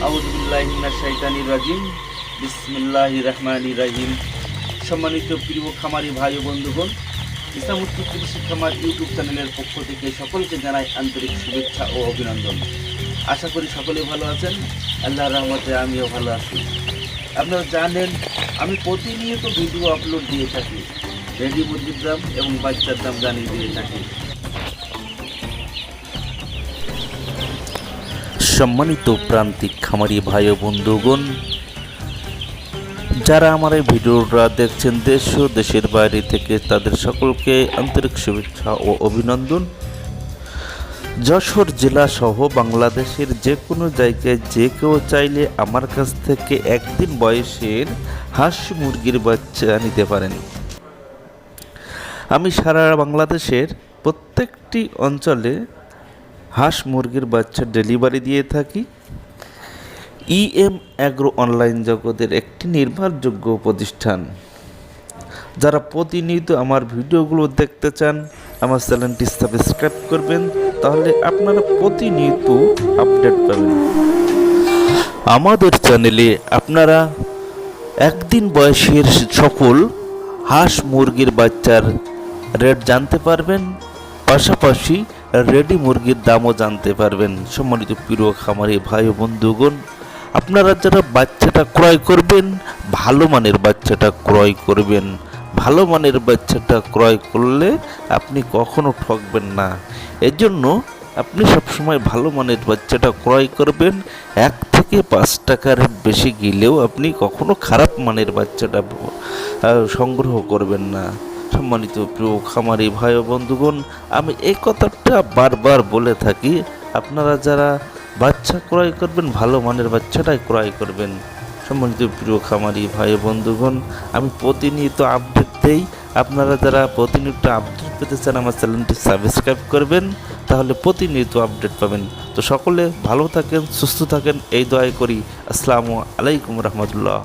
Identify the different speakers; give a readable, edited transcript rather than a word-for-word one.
Speaker 1: আউযু বিল্লাহি মিনাশ শাইতানির রাজিম। বিসমিল্লাহির রহমানির রহিম। সম্মানিত প্রিয় খামারি ভাই ও বন্ধুগণ, ইসলামোত্তর কৃষি খামার ইউটিউব চ্যানেলের পক্ষ থেকে সকলকে জানাই আন্তরিক শুভেচ্ছা ও অভিনন্দন। আশা করি সকলে ভালো আছেন। আল্লাহর রহমতে আমিও ভালো আছি। আপনারা জানেন, আমি প্রতিনিয়ত ভিডিও আপলোড দিয়ে থাকি, রেডি মুরগির দাম এবং বাচ্চার দাম জানিয়ে দিয়ে থাকি। সম্মানিত প্রান্তিক খামারি ভাই ও বন্ধুগণ, যারা আমার এই ভিডিওটা দেখছেন দেশ ও দেশের বাইরে থেকে, তাদের সকলকে আন্তরিক শুভেচ্ছা ও অভিনন্দন। যশোর জেলা সহ বাংলাদেশের যে কোনো জায়গায় যে কেউ চাইলে আমার কাছ থেকে একদিন বয়সের হাঁস মুরগির বাচ্চা নিতে পারেন। আমি সারা বাংলাদেশের প্রত্যেকটি অঞ্চলে হাঁস মুরগির বাচ্চা ডেলিভারি দিয়ে থাকি। emagro অনলাইন জগতের একটি নির্ভরযোগ্য প্রতিষ্ঠান। যারা প্রতিনিয়ত আমার ভিডিওগুলো দেখতে চান, আমার চ্যানেলটি সাবস্ক্রাইব করবেন, তাহলে আপনারা প্রতিনিয়ত আপডেট পাবেন। আমাদের চ্যানেলে আপনারা একদিন বয়সের সকল হাঁস মুরগির বাচ্চার রেট জানতে পারবেন, পাশাপাশি রেডি মুরগির দামও জানতে পারবেন। সম্মানিত প্রিয় খামারি ভাই ও বন্ধুগণ, আপনারা যারা বাচ্চাটা ক্রয় করবেন, ভালো মানের বাচ্চাটা ক্রয় করবেন। ভালো মানের বাচ্চাটা ক্রয় করলে আপনি কখনো ঠকবেন না। এজন্য আপনি সবসময় ভালো মানের বাচ্চাটা ক্রয় করবেন। 1 থেকে 5 টাকার বেশি গেলেও আপনি কখনো খারাপ মানের বাচ্চাটা সংগ্রহ করবেন না। সম্মানিত প্রিয় খামারি ভাই ও বন্ধুগণ, আমি এই কথাটা বারবার বলে থাকি, আপনারা যারা বাচ্চা ক্রয় করবেন, ভালো মানের বাচ্চাটাই ক্রয় করবেন। সম্মানিত প্রিয় খামারি ভাই ও বন্ধুগণ, আমি প্রতিনিয়ত আপডেট দেই। আপনারা যারা প্রতিনিয়ত আপডেট পেতে চান, আমার চ্যানেলটি সাবস্ক্রাইব করবেন, তাহলে প্রতিনিয়ত আপডেট পাবেন। তো সকলে ভালো থাকেন, সুস্থ থাকেন, এই দোয়াই করি। আসসালামু আলাইকুম রহমতুল্লাহ।